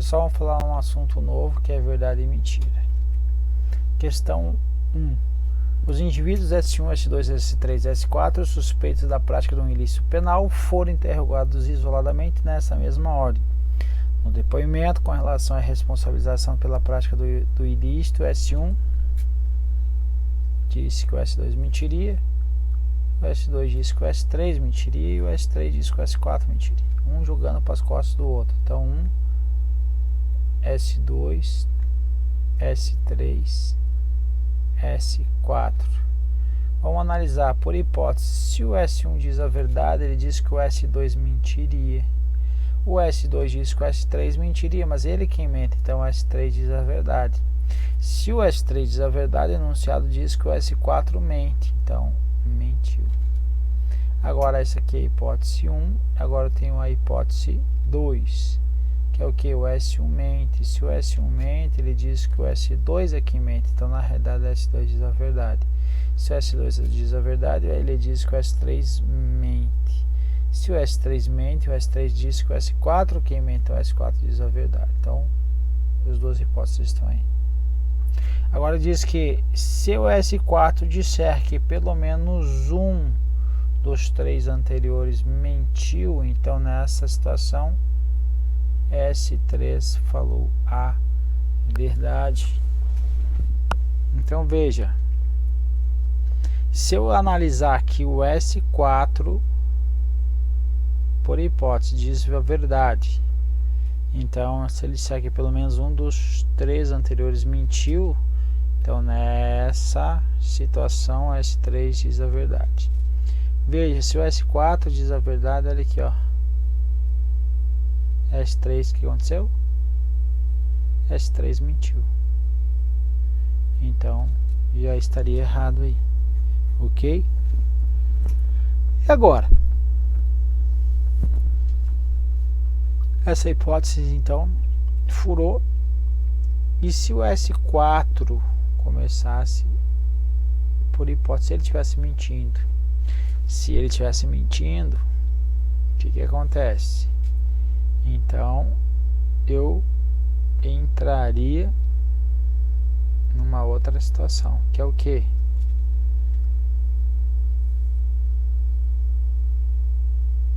só vamos falar um assunto novo que é verdade e mentira. Questão 1. Os indivíduos S1, S2, S3 e S4 suspeitos da prática de um ilícito penal foram interrogados isoladamente nessa mesma ordem. No depoimento com relação à responsabilização pela prática do ilícito, S1 disse que o S2 mentiria, o S2 disse que o S3 mentiria e o S3 disse que o S4 mentiria. Um jogando para as costas do outro. Então, S2, S3, S4. Vamos analisar por hipótese. Se o S1 diz a verdade, ele diz que o S2 mentiria. O S2 diz que o S3 mentiria, mas ele quem mente, então o S3 diz a verdade. Se o S3 diz a verdade, o enunciado diz que o S4 mente, então mentiu. Agora essa aqui é a hipótese 1, agora eu tenho a hipótese 2, que é o que? O S1 mente. Se o S1 mente, ele diz que o S2 é quem mente, então na realidade o S2 diz a verdade. Se o S2 diz a verdade, ele diz que o S3 mente. Se o S3 mente, o S3 diz que o S4 quem mente, então o S4 diz a verdade. Então, as duas hipóteses estão aí. Agora diz que se o S4 disser que pelo menos um dos três anteriores mentiu, então nessa situação S3 falou a verdade. Então veja, se eu analisar que o S4 por hipótese diz a verdade, então se ele disser que pelo menos um dos três anteriores mentiu, então nessa situação o S3 diz a verdade. Veja, se o S4 diz a verdade, olha aqui, ó. S3, o que aconteceu? S3 mentiu. Então, já estaria errado aí. Ok? E agora? Essa hipótese, então, furou. E se o S4 começasse, por hipótese, ele estivesse mentindo? Se ele estivesse mentindo, o que acontece? Então, eu entraria numa outra situação, que é o quê?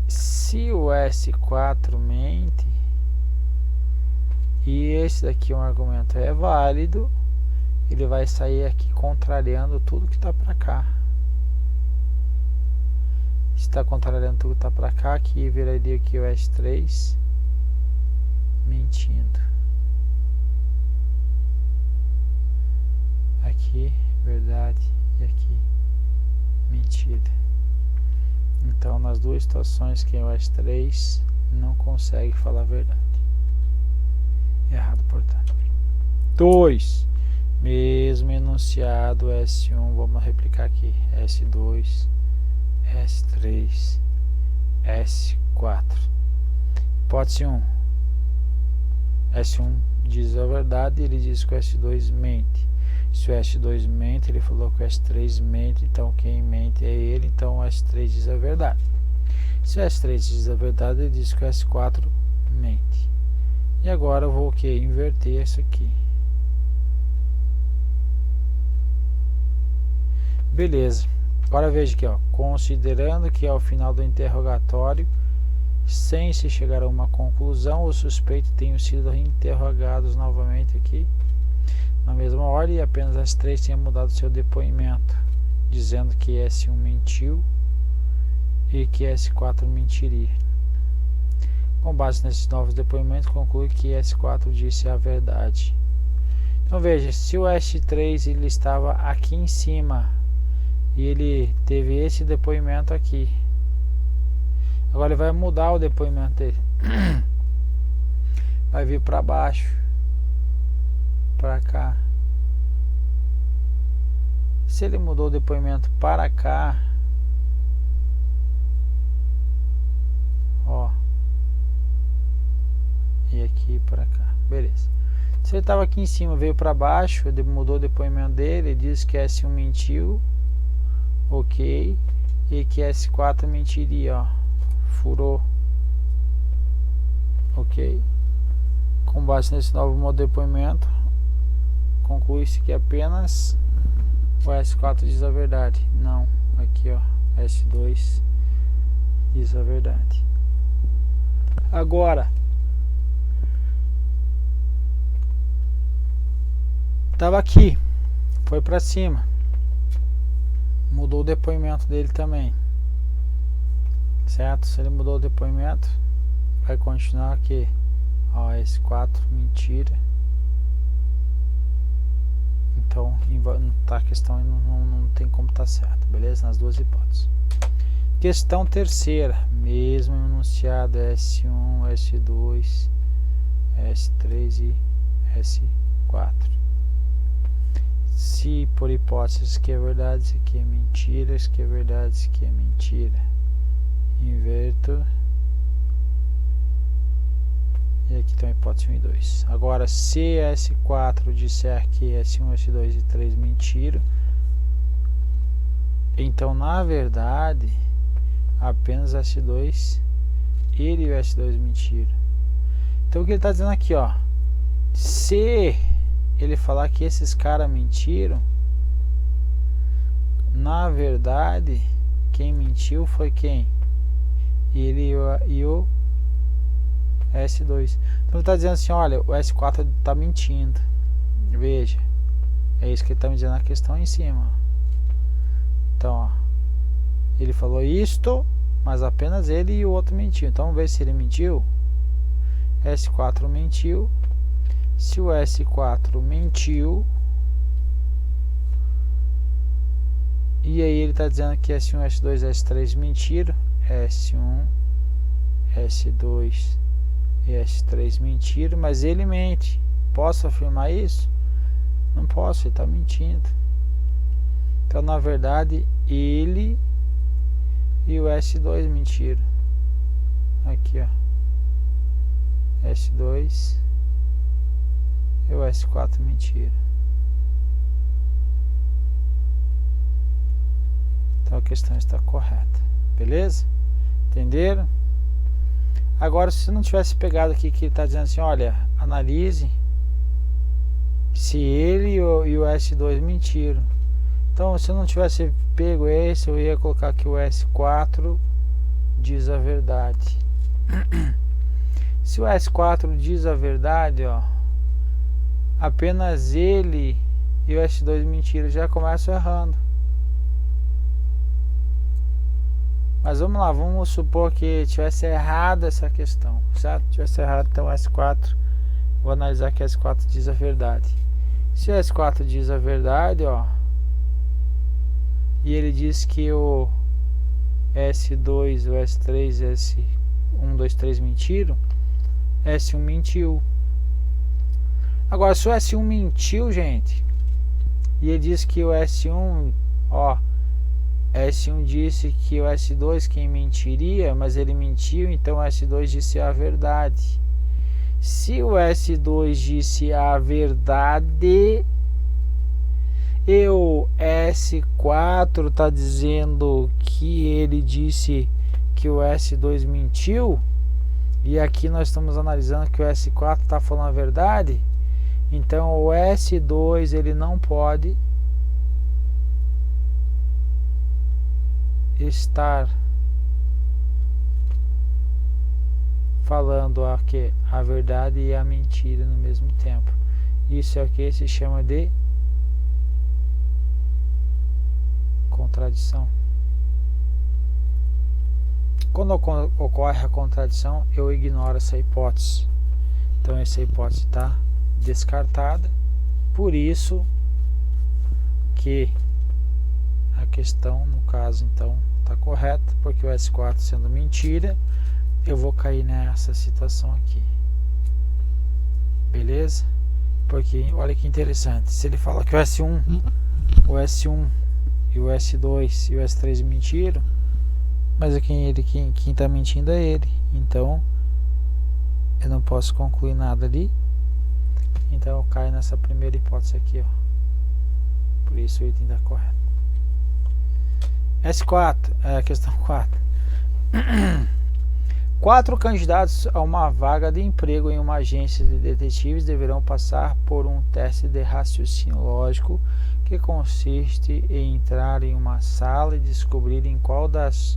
Se o S4 mente, e esse daqui um argumento é válido, ele vai sair aqui contrariando tudo que está para cá. Se está contrariando tudo que está para cá, aqui viraria aqui o S3 mentindo. Aqui verdade e aqui mentira. Então nas duas situações que é o S3 não consegue falar a verdade. Errado, portanto. 2. Mesmo enunciado S1, vamos replicar aqui. S2, S3, S4. Hipótese 1. S1 diz a verdade, ele diz que o S2 mente. Se o S2 mente, ele falou que o S3 mente, então quem mente é ele, então o S3 diz a verdade. Se o S3 diz a verdade, ele diz que o S4 mente. E agora eu vou o que? Inverter isso aqui. Beleza. Agora veja aqui, ó, considerando que ao final do interrogatório, sem se chegar a uma conclusão, o suspeito tenha sido interrogados novamente aqui, na mesma ordem, e apenas as três tenham mudado seu depoimento, dizendo que S1 mentiu e que S4 mentiria. Com base nesses novos depoimentos, conclui que S4 disse a verdade. Então veja, se o S3 ele estava aqui em cima e ele teve esse depoimento aqui, agora ele vai mudar o depoimento dele. Vai vir para baixo, para cá. Se ele mudou o depoimento para cá, ó, e aqui para cá, beleza. Se ele estava aqui em cima, veio para baixo, ele mudou o depoimento dele, ele disse que S1 mentiu, ok, e que S4 mentiria, ó, furou, ok. Com base nesse novo modo de depoimento, conclui-se que apenas o S4 diz a verdade. Não, aqui ó, S2 diz a verdade. Agora, estava aqui, foi para cima, mudou o depoimento dele também, certo? Se ele mudou o depoimento, vai continuar aqui, ó, S4 mentira. Então tá, a questão não tem como estar certo, beleza? Nas duas hipóteses. Questão terceira, mesmo enunciado S1, S2, S3 e S4. Se por hipótese isso aqui é verdade, isso aqui é mentira, isso aqui é verdade, isso aqui é mentira. Inverto. E aqui tem a hipótese 1 e 2. Agora, se S4 disser que S1, S2 e 3 mentira, então na verdade apenas S2 ele e o S2 mentira. Então o que ele está dizendo aqui, ó, se ele falar que esses caras mentiram, na verdade quem mentiu foi quem? Ele e o S2. Então ele está dizendo assim, olha, o S4 está mentindo. Veja, é isso que ele está me dizendo na questão em cima. Então, ó, ele falou isto, mas apenas ele e o outro mentiu. Então vamos ver se ele mentiu. S4 mentiu. Se o S4 mentiu, e aí ele está dizendo que S1, S2, S3 mentiram. S1, S2 e S3 mentiram, mas ele mente. Posso afirmar isso? Não posso, ele está mentindo. Então na verdade ele e o S2 mentiram. Aqui ó, S2 e o S4 mentiram. Então a questão está correta, beleza? Entenderam? Agora, se não tivesse pegado aqui que ele está dizendo assim, olha, analise se ele e o S2 mentiram. Então, se eu não tivesse pego esse, eu ia colocar que o S4 diz a verdade. Se o S4 diz a verdade, ó, apenas ele e o S2 mentiram, já começam errando. Mas vamos lá, vamos supor que tivesse errado essa questão, certo? Tivesse errado, então S4, vou analisar que S4 diz a verdade. Se o S4 diz a verdade, ó, e ele diz que o S2, o S3, S1, 2, 3 mentiram, S1 mentiu. Agora, se o S1 mentiu, gente, e ele diz que o S1, ó, S1 disse que o S2 quem mentiria, mas ele mentiu, então o S2 disse a verdade. Se o S2 disse a verdade e o S4 está dizendo que ele disse que o S2 mentiu, e aqui nós estamos analisando que o S4 está falando a verdade, então o S2 ele não pode estar falando a verdade e a mentira no mesmo tempo. Isso é o que se chama de contradição. Quando ocorre a contradição, eu ignoro essa hipótese. Então essa hipótese está descartada. Por isso que a questão, no caso, então, está correta, porque o S4 sendo mentira, eu vou cair nessa situação aqui. Beleza? Porque, olha que interessante, se ele fala que o S1 e o S2 e o S3 mentiram, mas quem está mentindo é ele. Então, eu não posso concluir nada ali. Então, eu caio nessa primeira hipótese aqui, ó. Por isso o item está correto. S4, questão 4. 4 candidatos a uma vaga de emprego em uma agência de detetives deverão passar por um teste de raciocínio lógico que consiste em entrar em uma sala e descobrir em qual das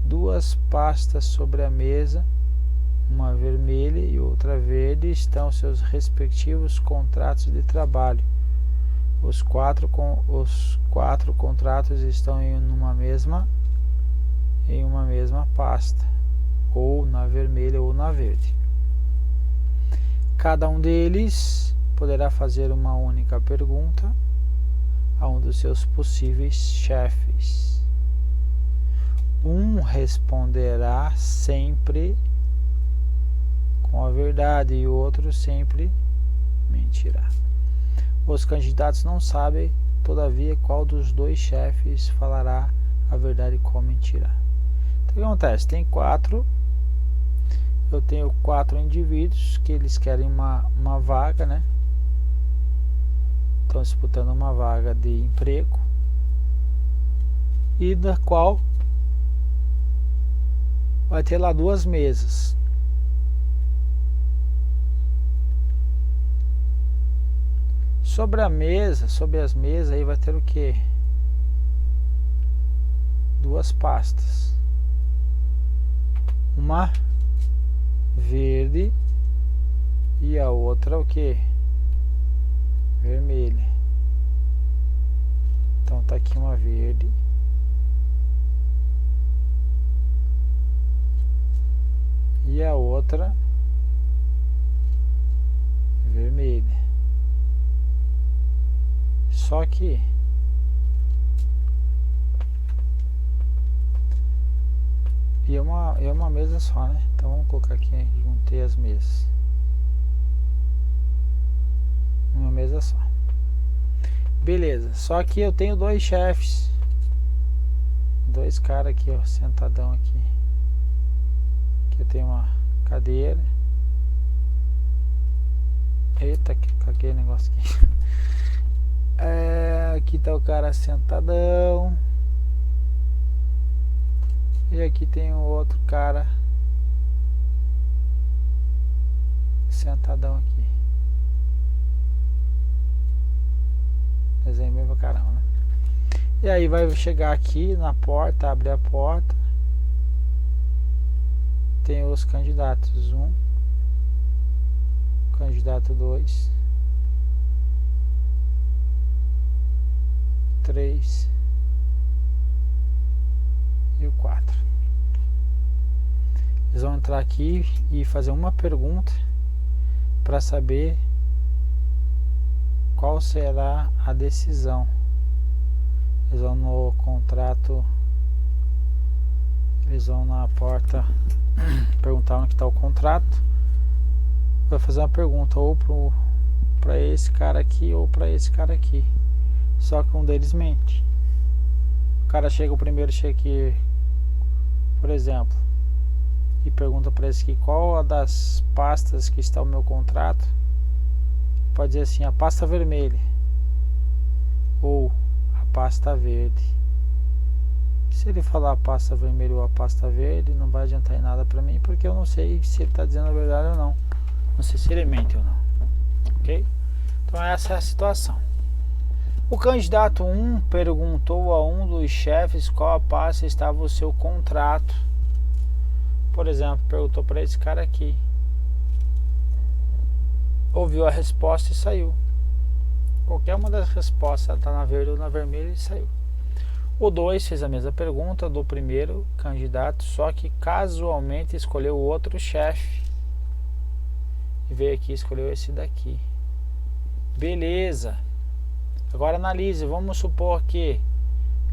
duas pastas sobre a mesa, uma vermelha e outra verde, estão seus respectivos contratos de trabalho. Os quatro contratos estão em uma mesma pasta, ou na vermelha ou na verde. Cada um deles poderá fazer uma única pergunta a um dos seus possíveis chefes. Um responderá sempre com a verdade e o outro sempre mentirá. Os candidatos não sabem, todavia, qual dos dois chefes falará a verdade e qual mentirá. Então, o que acontece? Tem 4. Eu tenho 4 indivíduos que eles querem uma vaga, né? Estão disputando uma vaga de emprego e da qual vai ter lá 2 mesas. Sobre as mesas aí vai ter o que? 2 pastas. Uma verde e a outra o que? Vermelha. Então tá aqui uma verde e a outra vermelha. Só que é uma mesa só, né? Então vamos colocar aqui, juntei as mesas. Uma mesa só. Beleza, só que eu tenho 2 chefes. 2 caras aqui, ó, sentadão aqui. Aqui eu tenho uma cadeira. Eita, que caguei o negócio aqui. Aqui tá o cara sentadão. E aqui tem o outro cara sentadão aqui. Desenho bem pra caramba, né? E aí vai chegar aqui na porta, abre a porta. Tem os candidatos 1, candidato 2, 3 e o 4. Eles vão entrar aqui e fazer uma pergunta para saber qual será a decisão. Eles vão no contrato, eles vão na porta perguntar onde está o contrato. Vai fazer uma pergunta ou para esse cara aqui ou para esse cara aqui. Só que um deles mente. O cara chega, o primeiro chega aqui, por exemplo, e pergunta para esse aqui qual das pastas que está o meu contrato. Pode dizer assim, a pasta vermelha ou a pasta verde. Se ele falar a pasta vermelha ou a pasta verde, não vai adiantar em nada para mim, porque eu não sei se ele está dizendo a verdade ou não. Não sei se ele mente ou não. Ok? Então essa é a situação. O candidato 1 perguntou a um dos chefes qual a pasta estava o seu contrato. Por exemplo, perguntou para esse cara aqui. Ouviu a resposta e saiu. Qualquer uma das respostas está na verde ou na vermelha e saiu. O 2 fez a mesma pergunta do primeiro candidato, só que casualmente escolheu outro chefe. E veio aqui e escolheu esse daqui. Beleza. Agora analise, vamos supor que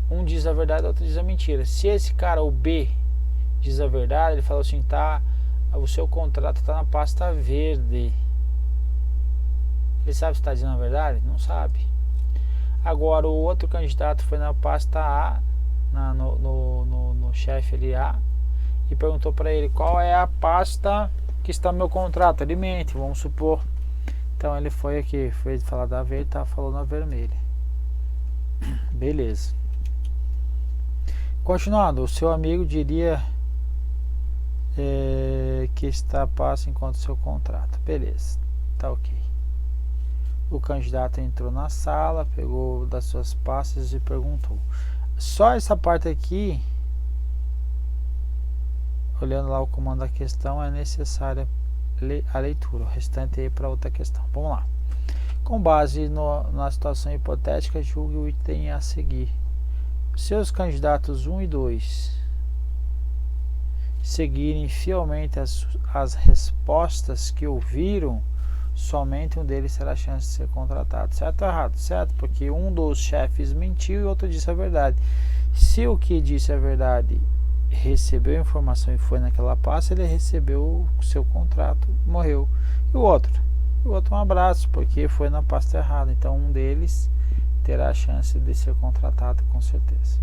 um diz a verdade e o outro diz a mentira. Se esse cara, o B, diz a verdade, ele falou assim, tá, o seu contrato está na pasta verde. Ele sabe se está dizendo a verdade? Não sabe. Agora o outro candidato foi na pasta A, no chefe ali A, e perguntou para ele qual é a pasta que está no meu contrato. Ele mente, vamos supor. Então ele foi aqui, foi falar da verde, tá falando a vermelha. Beleza. Continuando, o seu amigo diria que está passo enquanto seu contrato. Beleza, tá ok. O candidato entrou na sala, pegou das suas pastas e perguntou. Só essa parte aqui, olhando lá o comando da questão, é necessária a leitura. O restante aí para outra questão. Vamos lá. Com base na situação hipotética, julgue o item a seguir. Se os candidatos 1 e 2 seguirem fielmente as respostas que ouviram, somente um deles terá a chance de ser contratado. Certo ou errado? Certo, porque um dos chefes mentiu e o outro disse a verdade. Se o que disse a verdade recebeu a informação e foi naquela pasta, ele recebeu o seu contrato, morreu. E o outro? Um abraço, porque foi na pasta errada. Então um deles terá a chance de ser contratado com certeza.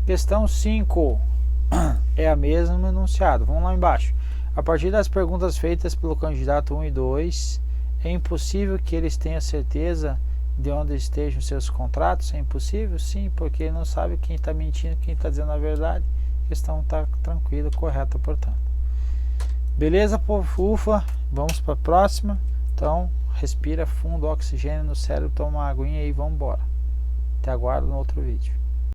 Questão 5 é a mesma no enunciado. Vamos lá embaixo. A partir das perguntas feitas pelo candidato 1 e 2, é impossível que eles tenham certeza de onde estejam seus contratos? É impossível? Sim, porque ele não sabe quem está mentindo, quem está dizendo a verdade. A questão está tranquila, correta, portanto. Beleza, povo? Ufa, vamos para a próxima. Então, respira fundo, oxigênio no cérebro, toma uma aguinha e vamos embora. Te aguardo no outro vídeo.